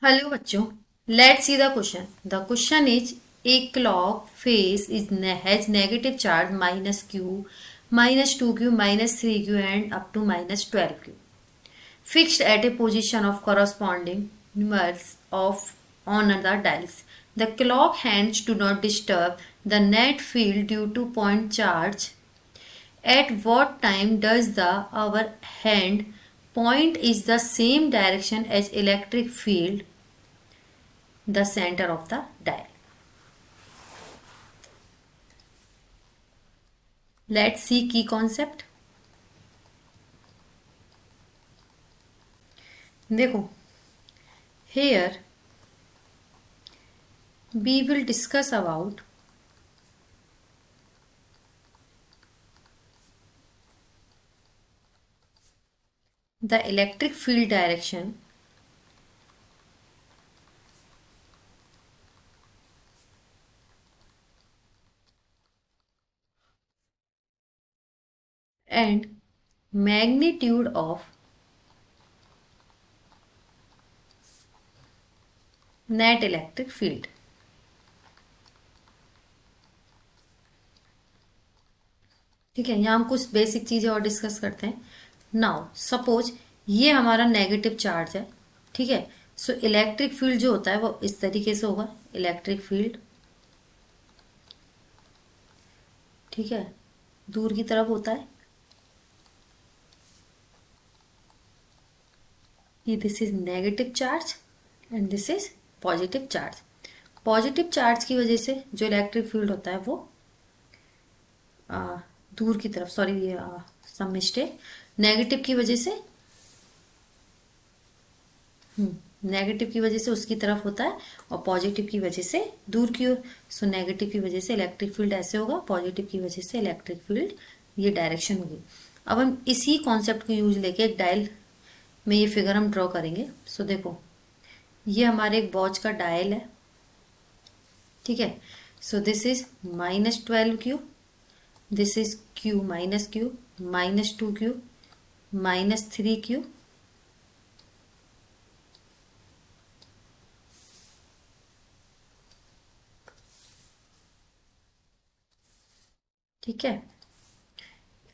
Hello बच्चों, let's see the question. The question is a clock face has negative charge minus q, minus 2q, minus 3q and up to minus 12q. Fixed at a position of corresponding numbers of on the dials. The clock hands do not disturb the net field due to point charge. At what time does the our hand point is the same direction as electric field the center of the dial. Let's see key concept. देखो, here we will discuss about the electric field direction and magnitude of net electric field. ठीक है, यहाँ हम कुछ basic चीजें और discuss करते हैं. नाउ सपोज ये हमारा नेगेटिव चार्ज है. ठीक है, सो इलेक्ट्रिक फील्ड जो होता है वो इस तरीके से होगा. इलेक्ट्रिक फील्ड, ठीक है, दूर की तरफ होता है. ये this is negative charge and this is positive charge. Positive charge की वजह से जो इलेक्ट्रिक फील्ड होता है वो दूर की तरफ, सॉरी ये सम मिस्टेक, नेगेटिव की वजह से नेगेटिव की वजह से उसकी तरफ होता है और पॉजिटिव की वजह से दूर की ओर. सो नेगेटिव की वजह से इलेक्ट्रिक फील्ड ऐसे होगा, पॉजिटिव की वजह से इलेक्ट्रिक फील्ड ये डायरेक्शन होगी. अब हम इसी कॉन्सेप्ट को यूज लेके एक डायल में ये फिगर हम ड्रॉ करेंगे. सो देखो, ये हमारे एक वॉच का डायल है. ठीक है, so this is -12q, this is q minus Q, -2q, -3q, ठीक है,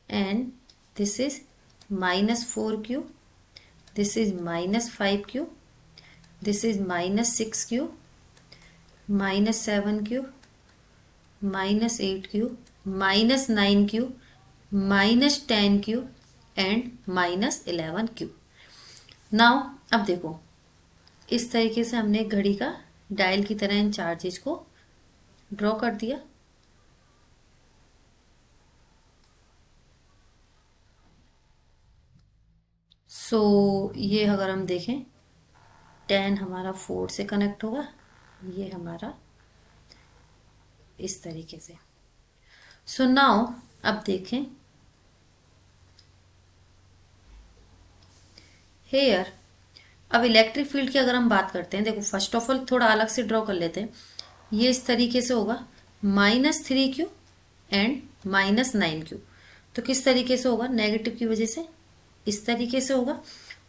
and this is -4q, this is -5q, this is -6q, -7q, -8q, -9q, -10q and -11q. Now अब देखो, इस तरीके से हमने एक घड़ी का डायल की तरह इन चार्जेस को ड्रॉ कर दिया. सो ये अगर हम देखें, 10 हमारा 4 से कनेक्ट होगा, ये हमारा इस तरीके से. सो नाउ अब देखें, हेयर, अब इलेक्ट्रिक फील्ड की अगर हम बात करते हैं, देखो फर्स्ट ऑफ ऑल थोड़ा अलग से ड्रॉ कर लेते हैं. ये इस तरीके से होगा, -3q एंड -9q. तो किस तरीके से होगा? नेगेटिव की वजह से इस तरीके से होगा.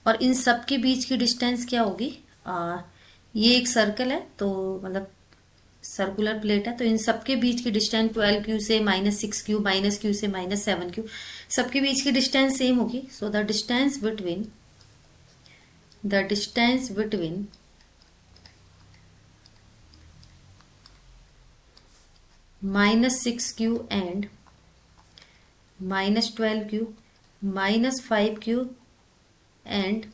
और इन सब के बीच की डिस्टेंस क्या होगी? ये एक सर्कल है, तो मतलब सर्कुलर प्लेट है, तो इन सबके बीच की डिस्टेंस 12q से -6q, -q से -7q, सबके बीच की डिस्टेंस सेम होगी. So the distance between -6q and -12q, -5q and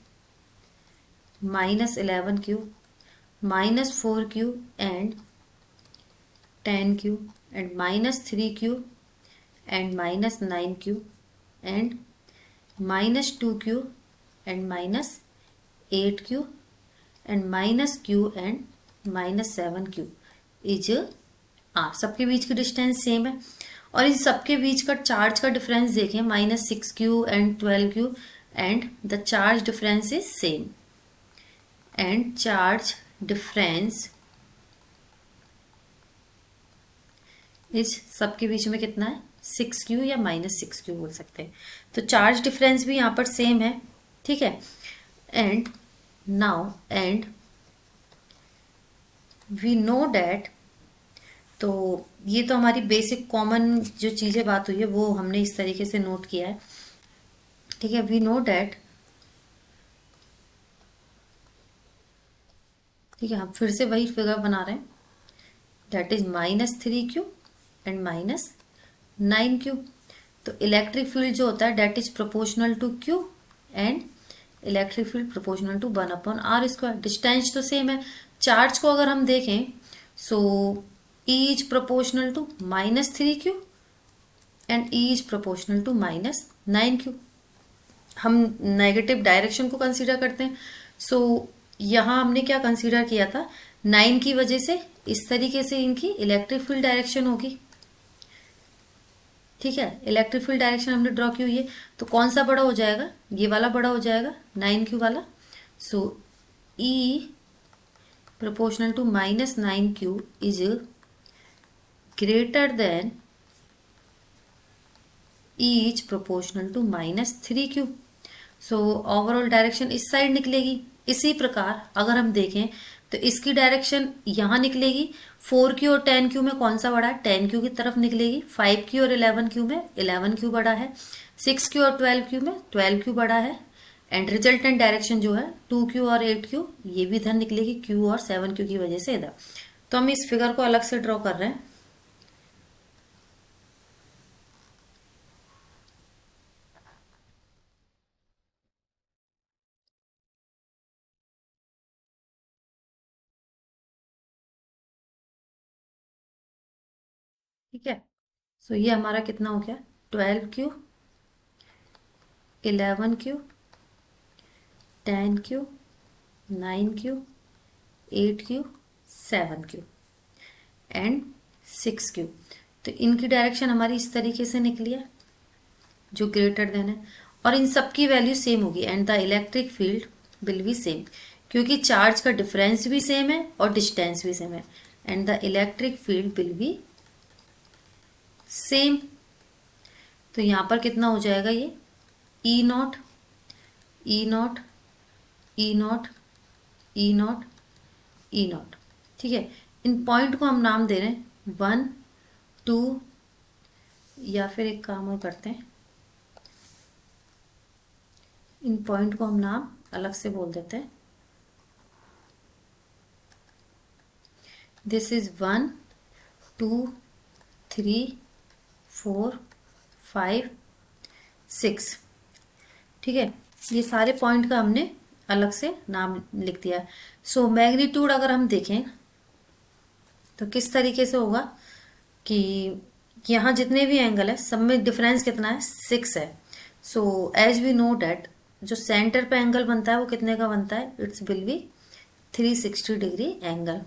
-11q, -4q and 10q and -3q and -9q and -2q and -8q and -q and -7q is सबके बीच की distance same है. और इन सबके बीच का charge का difference देखें, -6q and 12q and the charge difference is same. And charge difference इस सबके बीच में कितना है? 6q या -6q बोल सकते हैं. तो चार्ज डिफरेंस भी यहाँ पर सेम है. ठीक है, and now we know that, तो ये तो हमारी बेसिक कॉमन जो चीज़ें बात हुई है वो हमने इस तरीके से नोट किया है। ठीक है, वी नो डैट, ठीक है, हम फिर से वही फिगर बना रहे हैं, that is -3q and -9q। तो इलेक्ट्रिक फील्ड जो होता है that is proportional to q and electric field proportional to 1/r²। Distance तो सेम है। चार्ज को अगर हम देखें, so E is proportional to -3q and E is proportional to -9q। हम नेगेटिव डायरेक्शन को कंसीडर करते हैं। सो यहाँ हमने क्या कंसीडर किया था, 9 की वजह से इस तरीके से इनकी इलेक्ट्रिक फील्ड डायरेक्शन होगी। ठीक है, इलेक्ट्रिक फील्ड डायरेक्शन हमने ड्रॉ की हुई है, तो कौन सा बड़ा हो जाएगा, ये वाला बड़ा हो जाएगा 9q वाला। So E proportional to -9q is greater than E is proportional to -3q। So overall direction इस साइड निकलेगी। इसी प्रकार अगर हम देखें तो इसकी डायरेक्शन यहाँ निकलेगी। 4q और 10q में कौन सा बड़ा है, 10q की तरफ निकलेगी। 5q और 11q में 11q बड़ा है। 6q और 12q में 12q बड़ा है। एंड रिजल्टेंट डायरेक्शन जो है 2q और 8q ये भी इधर निकलेगी, q और 7q की वजह से इधर। तो हम इस फिगर को अलग से ड्रॉ कर रहे हैं। ठीक है, सो ये हमारा कितना हो गया, 12q, 11q, 10q, 9q, 8q, 7q and 6q। तो इनकी डायरेक्शन हमारी इस तरीके से निकली है जो ग्रेटर देन है, और इन सब की वैल्यू सेम होगी and the electric field will be same, क्योंकि चार्ज का डिफरेंस भी सेम है और डिस्टेंस भी सेम है। And the electric field will be same. तो यहाँ पर कितना हो जाएगा, ये E naught, E naught, E naught, E naught, E naught. ठीक है, इन पॉइंट को हम नाम दे रहे हैं 1, 2, या फिर एक काम और करते हैं, इन पॉइंट को हम नाम अलग से बोल देते हैं। This is 1, 2, 3, 4, 5, 6। ठीक है, ये सारे पॉइंट का हमने अलग से नाम लिख दिया है। सो मैग्नीट्यूड अगर हम देखें तो किस तरीके से होगा कि यहाँ जितने भी एंगल है सब में डिफरेंस कितना है, 6 है। So as we know that जो सेंटर पे एंगल बनता है वो कितने का बनता है, it's will be 360 degree angle.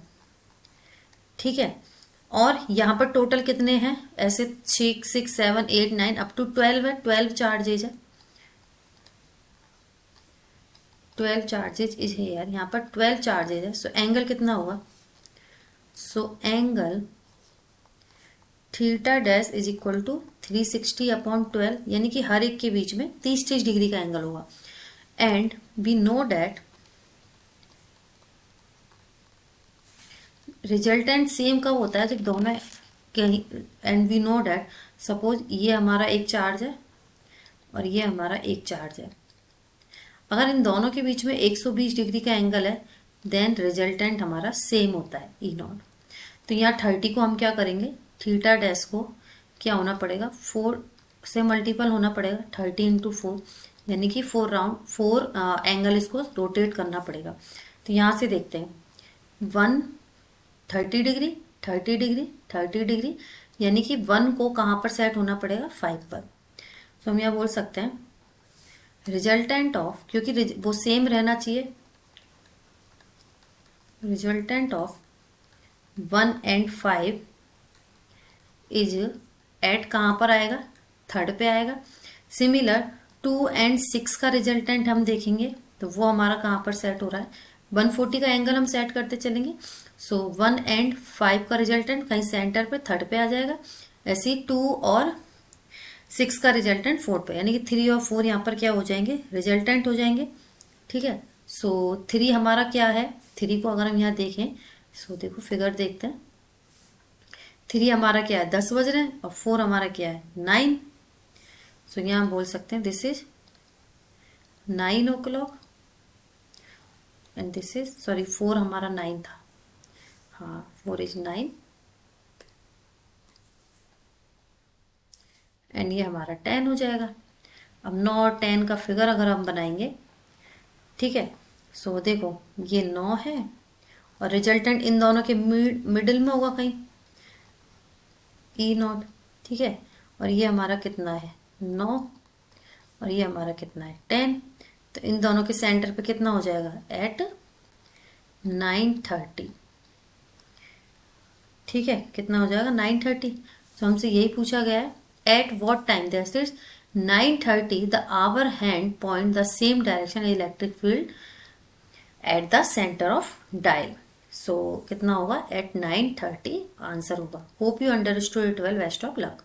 ठीक है, और यहाँ पर टोटल कितने हैं, ऐसे 6, 6, 7, 8, 9 अप टू 12 है। 12 चार्जेज है, 12 चार्जेज इज है यार, यहाँ पर 12 चार्जेज है। सो एंगल कितना होगा, so angle theta dash is equal to 360/12, यानी कि हर एक के बीच में 30-30 डिग्री का एंगल होगा। And we know that resultant same कब होता है, जब दोनों कहीं, and we know that suppose ये हमारा एक चार्ज है और ये हमारा एक चार्ज है, अगर इन दोनों के बीच में 120 डिग्री का एंगल है देन रिजल्टेंट हमारा सेम होता है ई नॉट। तो यहाँ 30 को हम क्या करेंगे, थीटा डैश को क्या होना पड़ेगा, 4 से मल्टीपल होना पड़ेगा, 30 इंटू 4, यानी कि 4 राउंड 4 एंगल इसको रोटेट करना पड़ेगा। तो यहाँ से देखते हैं 1 30 डिग्री, 30 डिग्री, 30 डिग्री, यानी कि 1 को कहाँ पर सेट होना पड़ेगा, 5 पर। तो हम यहाँ बोल सकते हैं रिजल्टेंट ऑफ, क्योंकि वो सेम रहना चाहिए, resultant of 1 and 5 is at कहाँ पर आएगा, थर्ड पे आएगा। सिमिलर 2 एंड 6 का रिजल्टेंट हम देखेंगे तो वो हमारा कहाँ पर सेट हो रहा है, 140 का एंगल हम सेट करते चलेंगे। सो 1 एंड 5 का रिजल्टेंट कहीं सेंटर पे थर्ड पे आ जाएगा। ऐसे ही 2 और 6 का रिजल्टेंट 4 पे, यानी कि 3 और 4 यहाँ पर क्या हो जाएंगे, रिजल्टेंट हो जाएंगे। ठीक है, सो 3 हमारा क्या है, 3 को अगर हम यहाँ देखें सो देखो फिगर देखते हैं। 3 हमारा क्या है, 10 बज रहे हैं, और 4 हमारा क्या है, 9। सो यहाँ बोल सकते हैं this is 9 o'clock and this is, sorry 4 हमारा 9 था, हाँ 4 इज 9 एंड ये हमारा 10 हो जाएगा। अब 9 और 10 का फिगर अगर हम बनाएंगे, ठीक है, सो देखो ये 9 है और रिजल्टेंट इन दोनों के मिडिल में होगा कहीं, E0, ठीक है, और ये हमारा कितना है 9 और ये हमारा कितना है 10, तो इन दोनों के सेंटर पे कितना हो जाएगा एट 9:30, ठीक है, कितना हो जाएगा 9:30। तो हमसे यही पूछा गया है at what time, that is 9:30 the hour hand point the same direction electric field at the centre of dial. So कितना होगा एट 9:30 आंसर होगा। Hope you understood it well, best of luck.